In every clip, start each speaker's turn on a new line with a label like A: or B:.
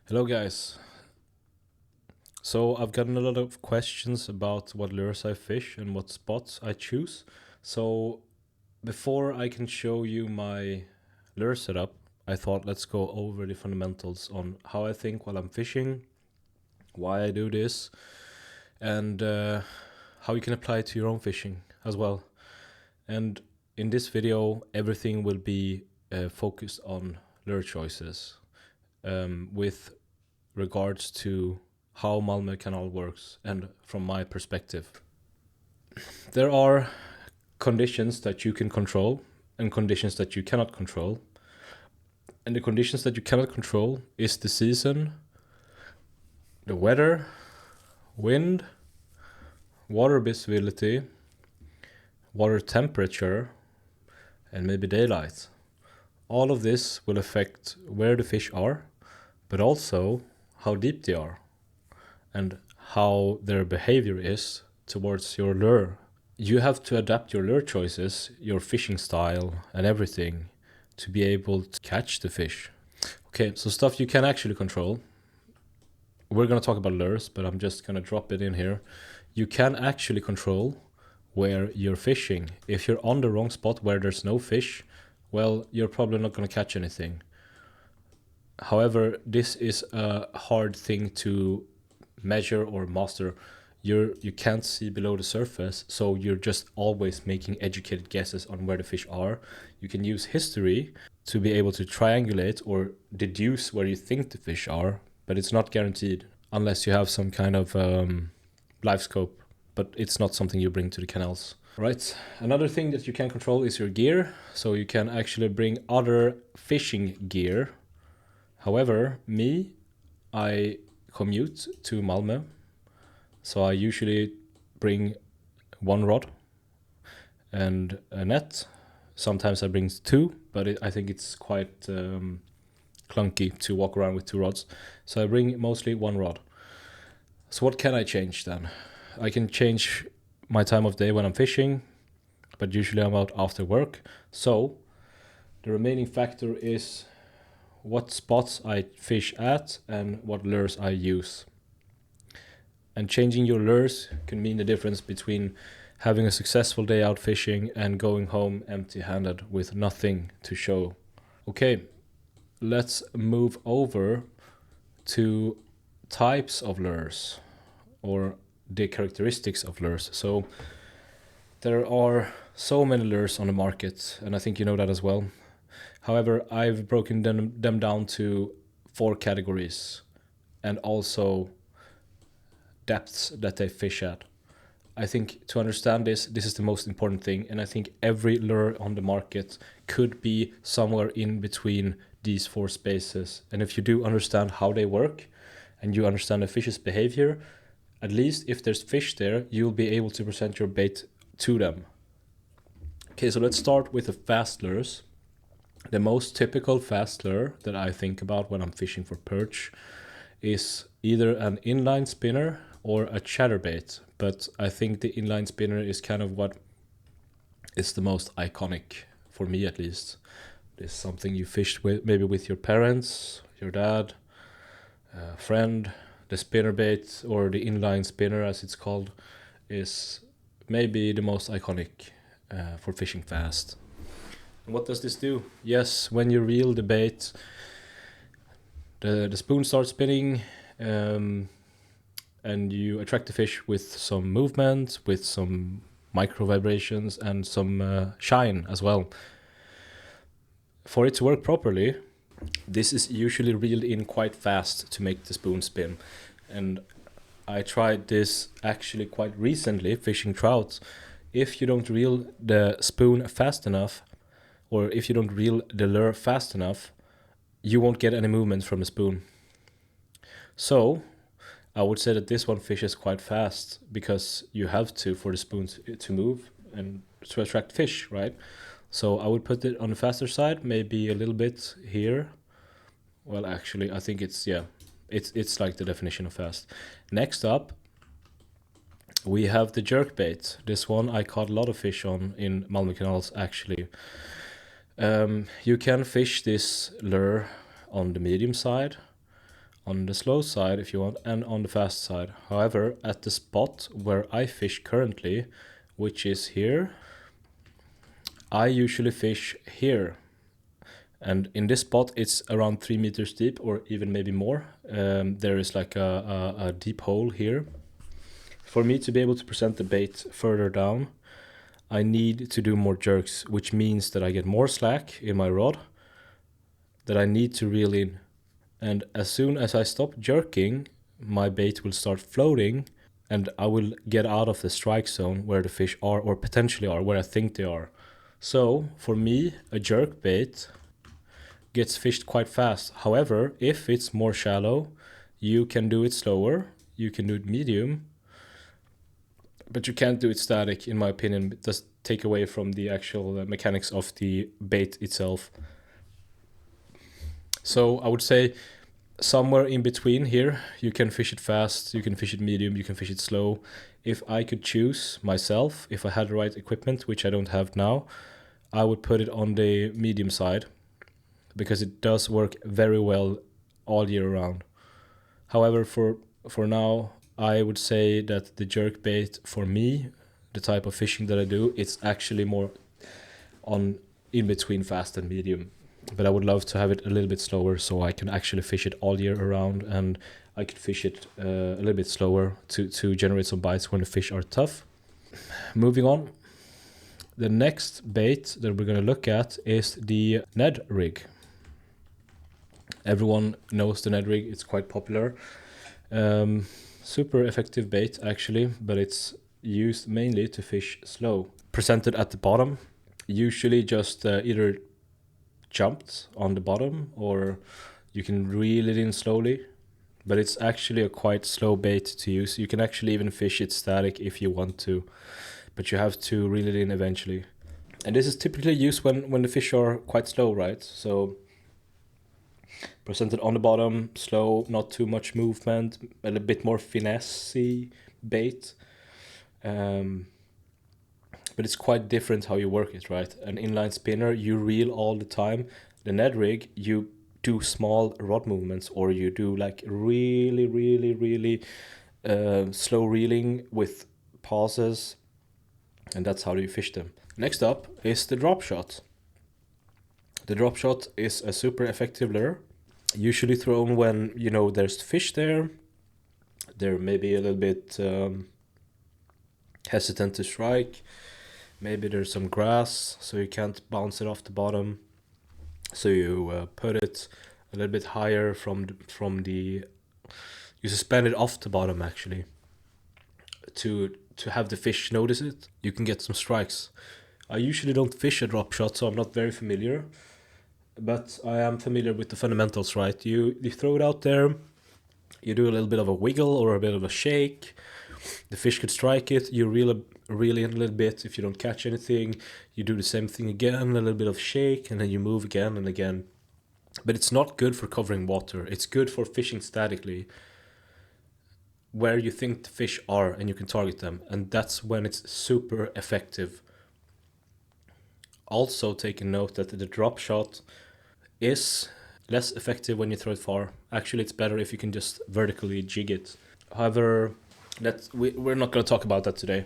A: Hello guys. So I've gotten a lot of questions about what lures I fish and what spots I choose. So before I can show you my lure setup, I thought let's go over the fundamentals on how I think while I'm fishing, why I do this, and how you can apply it to your own fishing as well. And in this video, everything will be focused on lure choices with regards to how Malmö Canal works and from my perspective. There are conditions that you can control and conditions that you cannot control. And the conditions that you cannot control is the season, the weather, wind, water visibility, water temperature, and maybe daylight. All of this will affect where the fish are, but also how deep they are and how their behavior is towards your lure. You have to adapt your lure choices, your fishing style, and everything to be able to catch the fish. Okay, so stuff you can actually control. We're going to talk about lures, but I'm just going to drop it in here. You can actually control where you're fishing. If you're on the wrong spot where there's no fish, well, you're probably not going to catch anything. However, this is a hard thing to measure or master. You can't see below the surface, so you're just always making educated guesses on where the fish are. You can use history to be able to triangulate or deduce where you think the fish are, but it's not guaranteed unless you have some kind of live scope, but it's not something you bring to the canals. Right, another thing that you can control is your gear, so you can actually bring other fishing gear. However, I commute to Malmö, so I usually bring one rod and a net. Sometimes I bring two, but I think it's quite clunky to walk around with two rods, so I bring mostly one rod. So what can I change then? I can change my time of day when I'm fishing, but usually I'm out after work, so the remaining factor is what spots I fish at and what lures I use. And changing your lures can mean the difference between having a successful day out fishing and going home empty-handed with nothing to show. Okay, let's move over to types of lures or the characteristics of lures. So there are so many lures on the market, and I think you know that as well. However, I've broken them down to 4 categories and also depths that they fish at. I think to understand this is the most important thing, and I think every lure on the market could be somewhere in between these 4 spaces. And if you do understand how they work and you understand the fish's behavior, at least if there's fish there, you'll be able to present your bait to them. Okay, so let's start with the fast lures. The most typical fast lure that I think about when I'm fishing for perch is either an inline spinner or a chatterbait, but I think the inline spinner is kind of what is the most iconic for me, at least. It's something you fished with, maybe with your parents, your dad, a friend. The spinnerbait, or the inline spinner as it's called, is maybe the most iconic for fishing fast. And what does this do? Yes, when you reel the bait, the spoon starts spinning, and you attract the fish with some movement, with some micro vibrations, and some shine as well. For it to work properly, this is usually reeled in quite fast to make the spoon spin. And I tried this actually quite recently, fishing trout. If you don't reel the spoon fast enough, or if you don't reel the lure fast enough, you won't get any movement from the spoon. So I would say that this one fishes quite fast because you have to for the spoon to move and to attract fish, right? So I would put it on the faster side, maybe a little bit here. Well, actually, I think it's like the definition of fast. Next up, we have the jerkbait. This one I caught a lot of fish on in Malmö Canals, actually. You can fish this lure on the medium side, on the slow side if you want, and on the fast side. However, at the spot where I fish currently, which is here, I usually fish here. And in this spot, it's around 3 meters deep, or even maybe more. There is like a deep hole here. For me to be able to present the bait further down, I need to do more jerks, which means that I get more slack in my rod, that I need to reel in. And as soon as I stop jerking, my bait will start floating, and I will get out of the strike zone where the fish are, or potentially are, where I think they are. So for me, a jerk bait gets fished quite fast. However, if it's more shallow, you can do it slower, you can do it medium, but you can't do it static, in my opinion. It does take away from the actual mechanics of the bait itself. So I would say somewhere in between here, you can fish it fast, you can fish it medium, you can fish it slow. If I could choose myself, if I had the right equipment, which I don't have now, I would put it on the medium side, because it does work very well all year round. However, for now, I would say that the jerk bait, for me, the type of fishing that I do, it's actually more on in between fast and medium. But I would love to have it a little bit slower, so I can actually fish it all year around, and I could fish it a little bit slower to generate some bites when the fish are tough. Moving on, the next bait that we're going to look at is the Ned rig. Everyone knows the Ned rig, it's quite popular. Super effective bait actually, but it's used mainly to fish slow. Presented at the bottom, usually just either jumped on the bottom, or you can reel it in slowly, but it's actually a quite slow bait to use. You can actually even fish it static if you want to, but you have to reel it in eventually. And this is typically used when the fish are quite slow, right? So presented on the bottom, slow, not too much movement, a little bit more finessey bait. But it's quite different how you work it, right? An inline spinner, you reel all the time. The Ned rig, you do small rod movements, or you do like really slow reeling with pauses, and that's how you fish them. Next up is the drop shot. The drop shot is a super effective lure, usually thrown when there's fish there. They're maybe a little bit hesitant to strike. Maybe there's some grass, so you can't bounce it off the bottom. So you put it a little bit higher from the. You suspend it off the bottom actually, to have the fish notice it. You can get some strikes. I usually don't fish a drop shot, so I'm not very familiar, but I am familiar with the fundamentals, right? You throw it out there, you do a little bit of a wiggle or a bit of a shake. The fish could strike it, you reel in a little bit. If you don't catch anything, you do the same thing again, a little bit of shake, and then you move again and again. But it's not good for covering water. It's good for fishing statically, where you think the fish are and you can target them, and that's when it's super effective. Also take a note that the drop shot is less effective when you throw it far. Actually, it's better if you can just vertically jig it. However, we're not going to talk about that today.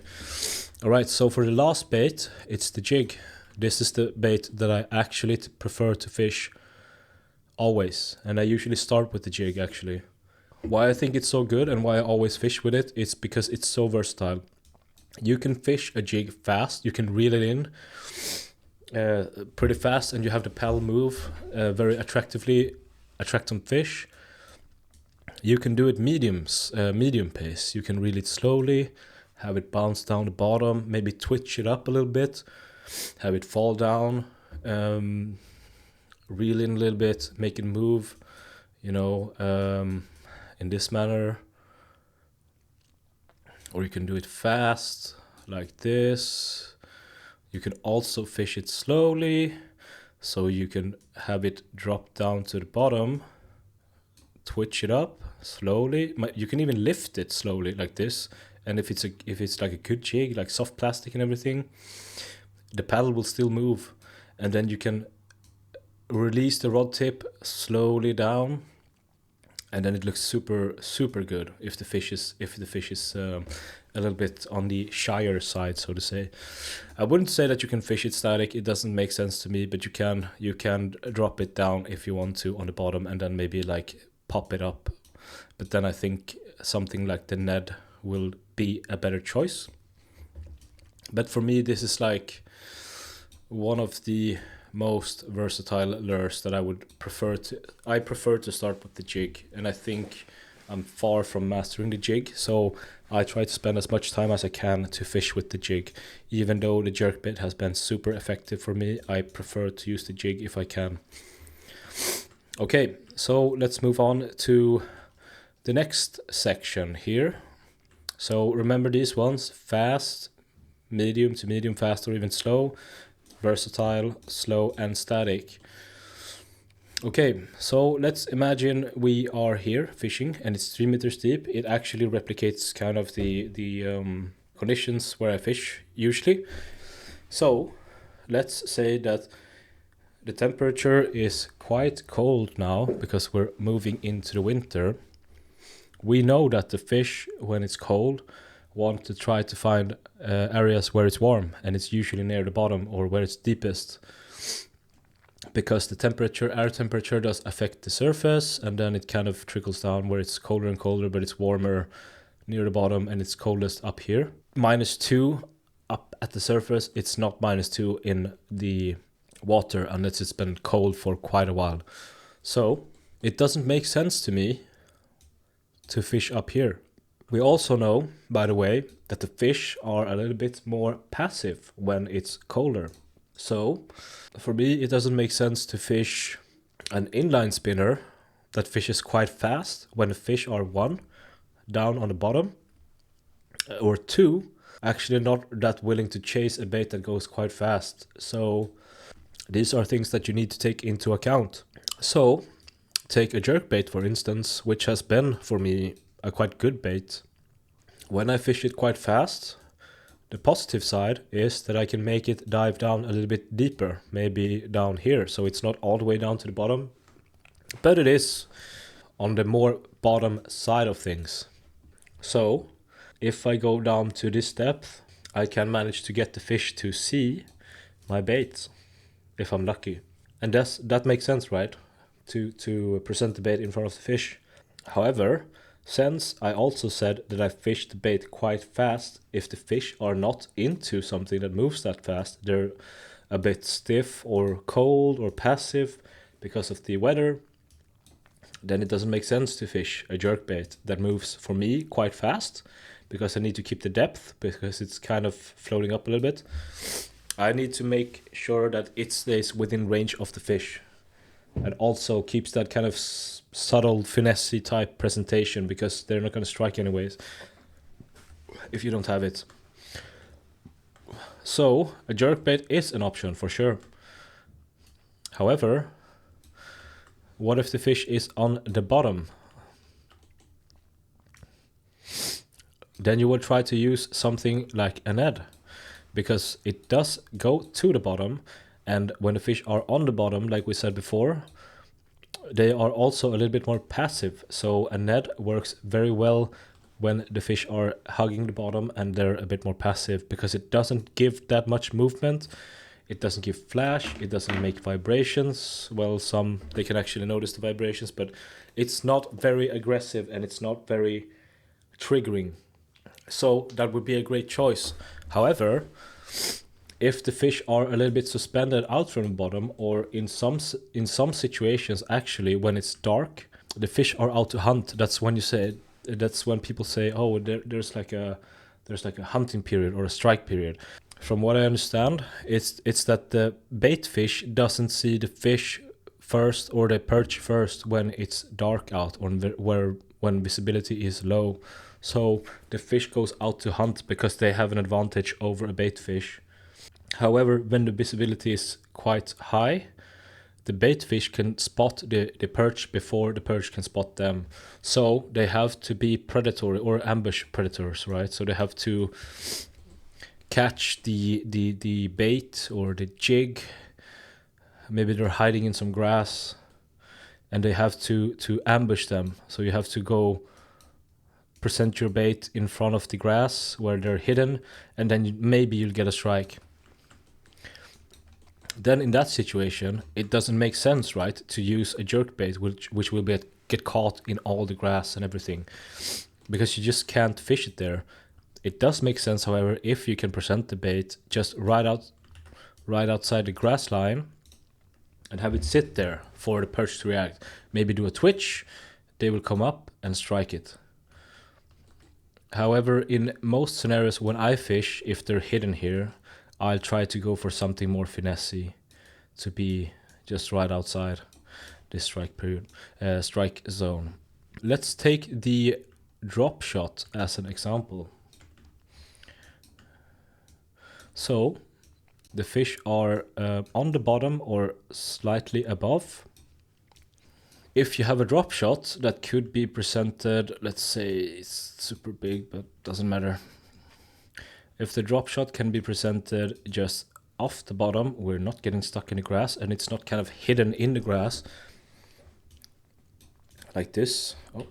A: Alright, so for the last bait, it's the jig. This is the bait that I actually prefer to fish always, and I usually start with the jig actually. Why I think it's so good and why I always fish with it, it's because it's so versatile. You can fish a jig fast, you can reel it in pretty fast, and you have the paddle move very attractively, attract some fish. You can do it medium pace. You can reel it slowly, have it bounce down the bottom, maybe twitch it up a little bit, have it fall down, reel in a little bit, make it move, in this manner. Or you can do it fast, like this. You can also fish it slowly, so you can have it drop down to the bottom, twitch it up slowly. You can even lift it slowly like this, and if it's like a good jig, like soft plastic and everything, the paddle will still move, and then you can release the rod tip slowly down, and then it looks super good if the fish is a little bit on the shyer side, so to say. I wouldn't say that you can fish it static. It doesn't make sense to me, but you can drop it down if you want to on the bottom and then maybe like pop it up. But then I think something like the Ned will be a better choice. But for me, this is like one of the most versatile lures that I prefer to start with the jig, and I think I'm far from mastering the jig, so I try to spend as much time as I can to fish with the jig. Even though the jerkbait has been super effective for me, I prefer to use the jig if I can. Okay, so let's move on to the next section here. So remember these ones: fast, medium to medium fast, or even slow, versatile, slow, and static. Okay, so let's imagine we are here fishing and it's 3 meters deep. It actually replicates kind of the conditions where I fish usually. So let's say that the temperature is quite cold now because we're moving into the winter. We know that the fish, when it's cold, want to try to find areas where it's warm, and it's usually near the bottom or where it's deepest, because the air temperature does affect the surface, and then it kind of trickles down where it's colder and colder, but it's warmer near the bottom and it's coldest up here. -2 up at the surface, it's not -2 in the water unless it's been cold for quite a while. So it doesn't make sense to me to fish up here. We also know, by the way, that the fish are a little bit more passive when it's colder. So for me, it doesn't make sense to fish an inline spinner that fishes quite fast when the fish are 1, down on the bottom, or 2, actually not that willing to chase a bait that goes quite fast. So these are things that you need to take into account. So take a jerkbait, for instance, which has been for me a quite good bait. When I fish it quite fast, the positive side is that I can make it dive down a little bit deeper, maybe down here, so it's not all the way down to the bottom, but it is on the more bottom side of things. So if I go down to this depth, I can manage to get the fish to see my bait, if I'm lucky. And that makes sense, right? To present the bait in front of the fish. However, since I also said that I fish the bait quite fast, if the fish are not into something that moves that fast, they're a bit stiff or cold or passive because of the weather, then it doesn't make sense to fish a jerkbait that moves, for me, quite fast, because I need to keep the depth, because it's kind of floating up a little bit. I need to make sure that it stays within range of the fish, and also keeps that kind of subtle finesse type presentation, because they're not going to strike anyways if you don't have it. So a jerkbait is an option for sure. However, what if the fish is on the bottom? Then you will try to use something like a Ned, because it does go to the bottom, and when the fish are on the bottom, like we said before, they are also a little bit more passive. So a Ned works very well when the fish are hugging the bottom and they're a bit more passive, because it doesn't give that much movement. It doesn't give flash, it doesn't make vibrations. Well, some, they can actually notice the vibrations, but it's not very aggressive and it's not very triggering. So that would be a great choice. However, if the fish are a little bit suspended out from the bottom, or in some situations actually when it's dark, the fish are out to hunt. That's when people say, oh, there's like a hunting period or a strike period. From what I understand, it's that the bait fish doesn't see the fish first or the perch first when it's dark out, or when visibility is low. So the fish goes out to hunt because they have an advantage over a bait fish. However, when the visibility is quite high, the bait fish can spot the perch before the perch can spot them. So they have to be predatory or ambush predators, right? So they have to catch the bait or the jig. Maybe they're hiding in some grass. and they have to ambush them. So you have to go present your bait in front of the grass where they're hidden, and then maybe you'll get a strike. Then in that situation, it doesn't make sense, right, to use a jerkbait which will get caught in all the grass and everything, because you just can't fish it there. It does make sense, however, if you can present the bait just right outside the grass line and have it sit there for the perch to react. Maybe do a twitch, they will come up and strike it. However, in most scenarios when I fish, if they're hidden here, I'll try to go for something more finessey, to be just right outside this strike zone. Let's take the drop shot as an example. So the fish are on the bottom or slightly above. If you have a drop shot that could be presented, let's say it's super big, but doesn't matter. If the drop shot can be presented just off the bottom, we're not getting stuck in the grass, and it's not kind of hidden in the grass like this. Oh.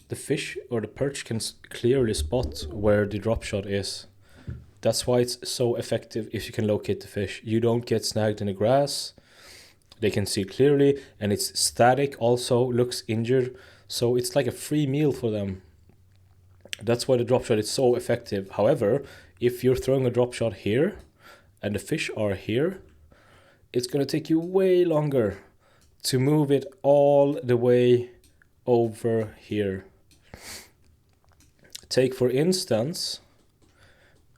A: The fish or the perch can clearly spot where the drop shot is. That's why it's so effective if you can locate the fish. You don't get snagged in the grass. They can see clearly, and it's static, also looks injured. So it's like a free meal for them. That's why the drop shot is so effective. However, if you're throwing a drop shot here and the fish are here, it's going to take you way longer to move it all the way over here. Take, for instance,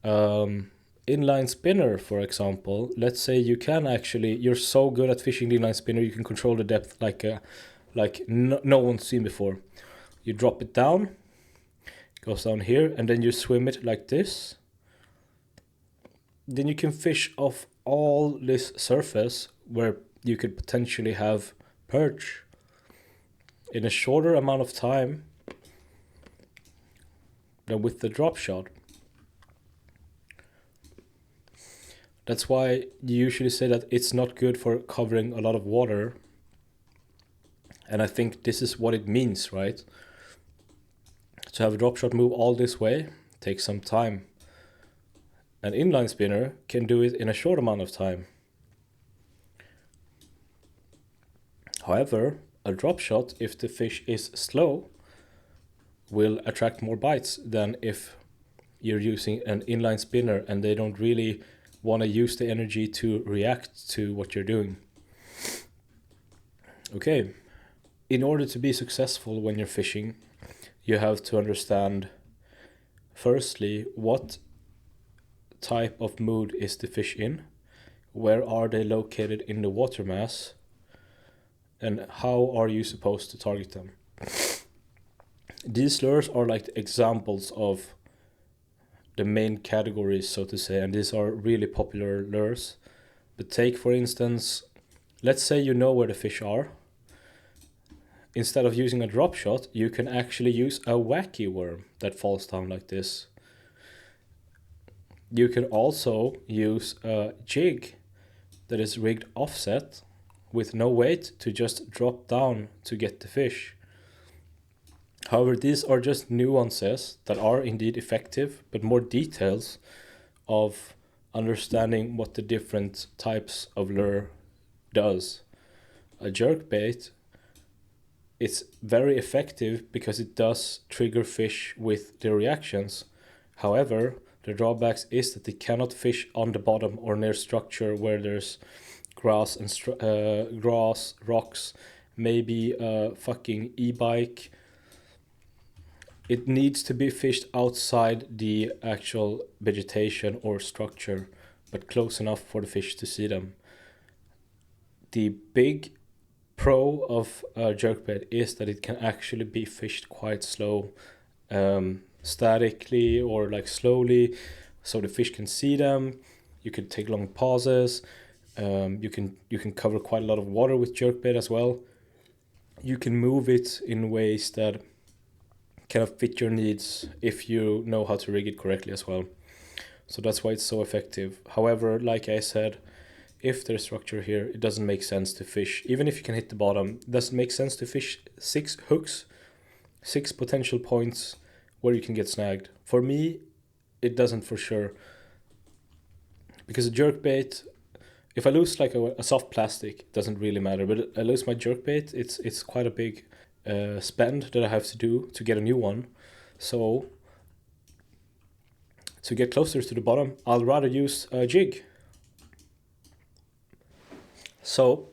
A: inline spinner, for example. Let's say you're so good at fishing the inline spinner, you can control the depth like no one's seen before. You drop it down, goes down here, and then you swim it like this. Then you can fish off all this surface where you could potentially have perch in a shorter amount of time than with the drop shot. That's why you usually say that it's not good for covering a lot of water. And I think this is what it means, right? To have a drop shot move all this way takes some time. An inline spinner can do it in a short amount of time. However, a drop shot, if the fish is slow, will attract more bites than if you're using an inline spinner and they don't really want to use the energy to react to what you're doing. Okay, in order to be successful when you're fishing, you have to understand, firstly, what type of mood is the fish in, where are they located in the water mass, and how are you supposed to target them. These lures are like examples of the main categories, so to say, and these are really popular lures. But take, for instance, let's say you know where the fish are. Instead of using a drop shot, you can actually use a wacky worm that falls down like this. You can also use a jig that is rigged offset with no weight to just drop down to get the fish. However, these are just nuances that are indeed effective, but more details of understanding what the different types of lure does. A jerkbait, it's very effective because it does trigger fish with their reactions. However, the drawbacks is that they cannot fish on the bottom or near structure where there's grass and rocks, maybe a fucking e-bike. It needs to be fished outside the actual vegetation or structure, but close enough for the fish to see them. The big pro of a jerkbait is that it can actually be fished quite slow, statically or like slowly, so the fish can see them. You can take long pauses. You can cover quite a lot of water with jerkbait as well. You can move it in ways that kind of fit your needs if you know how to rig it correctly as well. So that's why it's so effective. However, like I said, if there's structure here, it doesn't make sense to fish. Even if you can hit the bottom, it doesn't make sense to fish 6 hooks, 6 potential points where you can get snagged. For me, it doesn't for sure. Because a jerkbait, if I lose like a soft plastic, it doesn't really matter. But I lose my jerkbait, it's quite a big spend that I have to do to get a new one. So to get closer to the bottom, I'll rather use a jig. So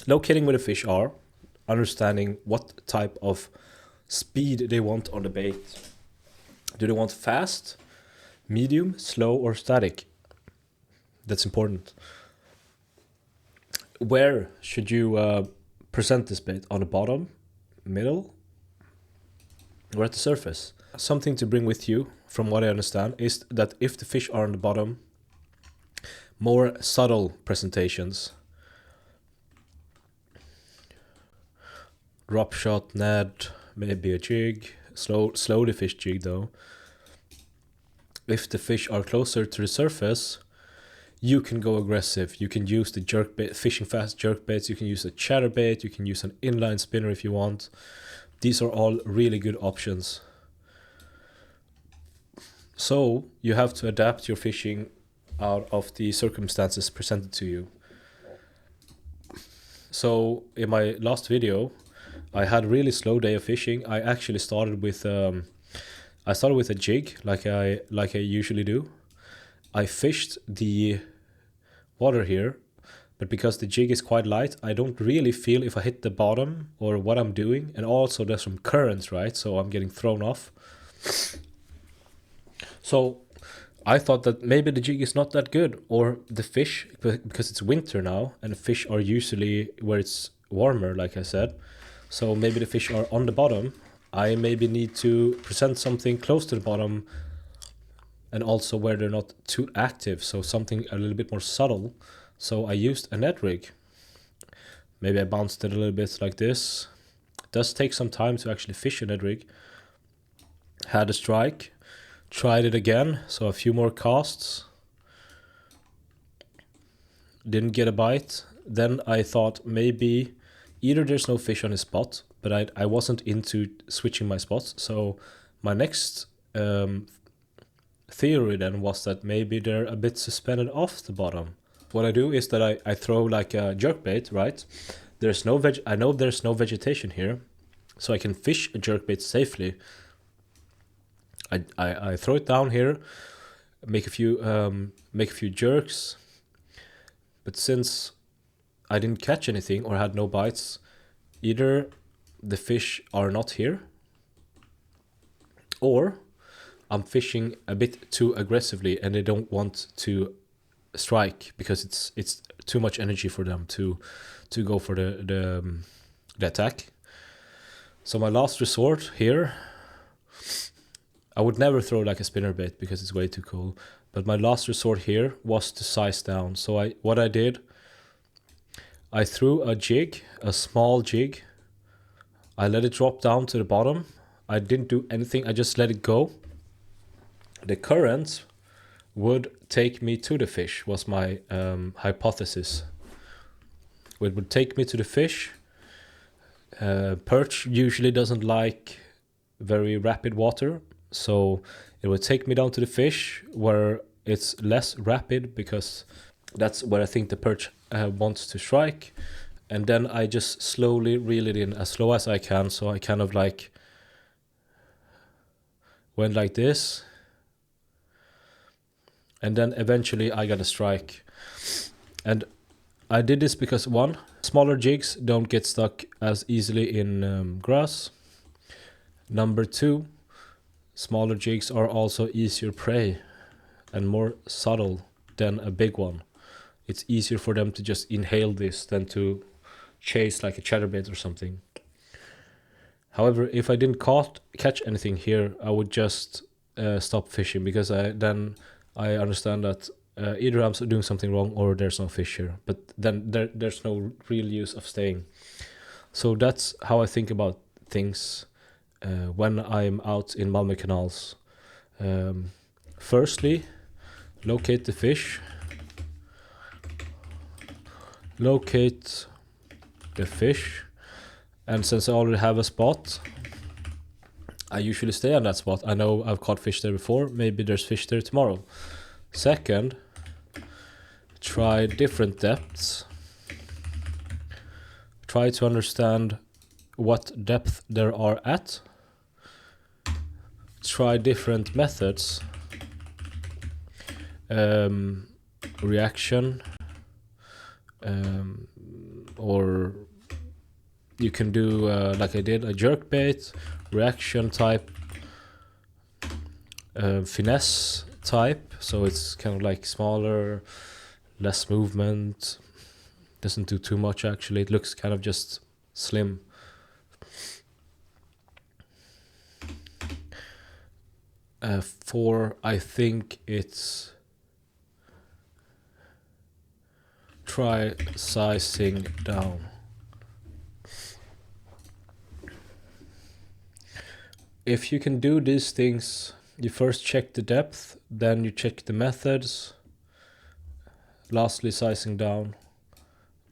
A: locating where the fish are, understanding what type of speed they want on the bait. Do they want fast, medium, slow, or static? That's important. Where should you present this bait? On the bottom, middle, or at the surface? Something to bring with you, from what I understand, is that if the fish are on the bottom, more subtle presentations. Drop shot, Ned, maybe a jig, slowly fish jig though. If the fish are closer to the surface, you can go aggressive. You can use the jerkbait, fishing fast jerkbaits. You can use a chatterbait. You can use an inline spinner if you want. These are all really good options. So you have to adapt your fishing out of the circumstances presented to you. So in my last video, I had a really slow day of fishing. I actually started with a jig like I usually do. I fished the water here, but because the jig is quite light, I don't really feel if I hit the bottom or what I'm doing. And also there's some currents, right? So I'm getting thrown off. So I thought that maybe the jig is not that good, or the fish, because it's winter now and the fish are usually where it's warmer, like I said. So maybe the fish are on the bottom. I maybe need to present something close to the bottom and also where they're not too active, so something a little bit more subtle. So I used a net rig. Maybe I bounced it a little bit like this. It does take some time to actually fish a net rig. Had a strike. Tried it again, so a few more casts. Didn't get a bite. Then I thought maybe either there's no fish on his spot, but I wasn't into switching my spots. So my next theory then was that maybe they're a bit suspended off the bottom. What I do is that I throw like a jerkbait, right? I know there's no vegetation here, so I can fish a jerkbait safely. I throw it down here, make a few jerks, but since I didn't catch anything or had no bites, either the fish are not here, or I'm fishing a bit too aggressively and they don't want to strike because it's too much energy for them to go for the attack. So my last resort here, I would never throw like a spinnerbait because it's way too cool. But my last resort here was to size down. So what I did, I threw a jig, a small jig. I let it drop down to the bottom. I didn't do anything. I just let it go. The current would take me to the fish, was my hypothesis. It would take me to the fish. Perch usually doesn't like very rapid water. So it would take me down to the fish where it's less rapid because that's where I think the perch wants to strike. And then I just slowly reel it in as slow as I can. So I kind of like went like this. And then eventually I got a strike. And I did this because one, smaller jigs don't get stuck as easily in grass. Number two, smaller jigs are also easier prey and more subtle than a big one. It's easier for them to just inhale this than to chase like a chatterbait or something. However, if I didn't catch anything here, I would just stop fishing because I understand that either I'm doing something wrong or there's no fish here. But then there's no real use of staying. So that's how I think about things when I'm out in Malmö Canals. Firstly, locate the fish. locate the fish, and since I already have a spot, I usually stay on that spot. I know I've caught fish there before, maybe there's fish there tomorrow. Second, try different depths. Try to understand what depth there are at. Try different methods. Reaction, or you can do like I did, a jerk bait, reaction type, finesse type, so it's kind of like smaller, less movement, doesn't do too much actually, it looks kind of just slim. For I think it's try sizing down. If you can do these things, you first check the depth, then you check the methods, lastly sizing down.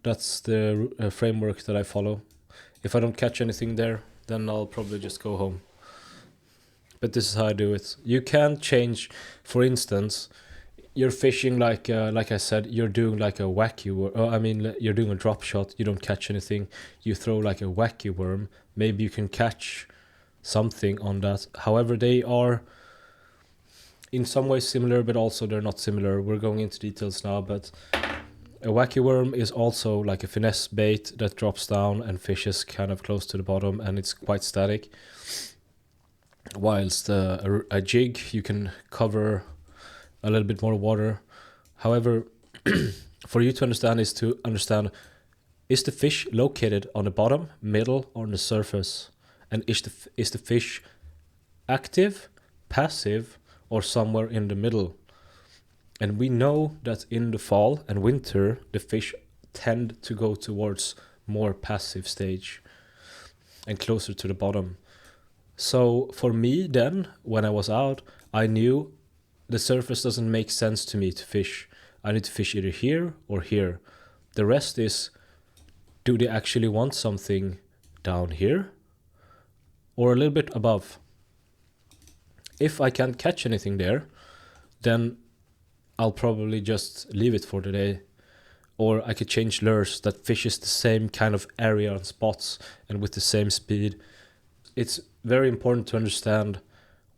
A: That's the framework that I follow. If I don't catch anything there, then I'll probably just go home. But this is how I do it. You can change, for instance, you're fishing like I said, you're doing like a wacky worm. You're doing a drop shot, you don't catch anything, you throw like a wacky worm, maybe you can catch something on that. However, they are in some ways similar, but also they're not similar. We're going into details now, but a wacky worm is also like a finesse bait that drops down and fishes kind of close to the bottom, and it's quite static. Whilst a jig, you can cover a little bit more water. However, for you to understand is to understand, is the fish located on the bottom, middle, or on the surface? And is the fish active, passive, or somewhere in the middle? And we know that in the fall and winter, the fish tend to go towards more passive stage and closer to the bottom. So for me then, when I was out, I knew the surface doesn't make sense to me to fish. I need to fish either here or here. The rest is, do they actually want something down here or a little bit above? If I can't catch anything there, then I'll probably just leave it for the day. Or I could change lures that fishes the same kind of area and spots and with the same speed. It's very important to understand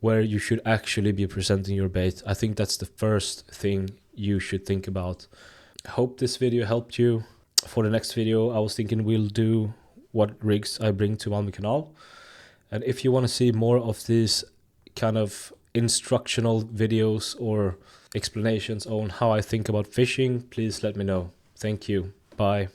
A: where you should actually be presenting your bait. I think that's the first thing you should think about. I hope this video helped you. For the next video, I was thinking we'll do what rigs I bring to Malmö Canal. And if you want to see more of these kind of instructional videos or explanations on how I think about fishing, please let me know. Thank you. Bye.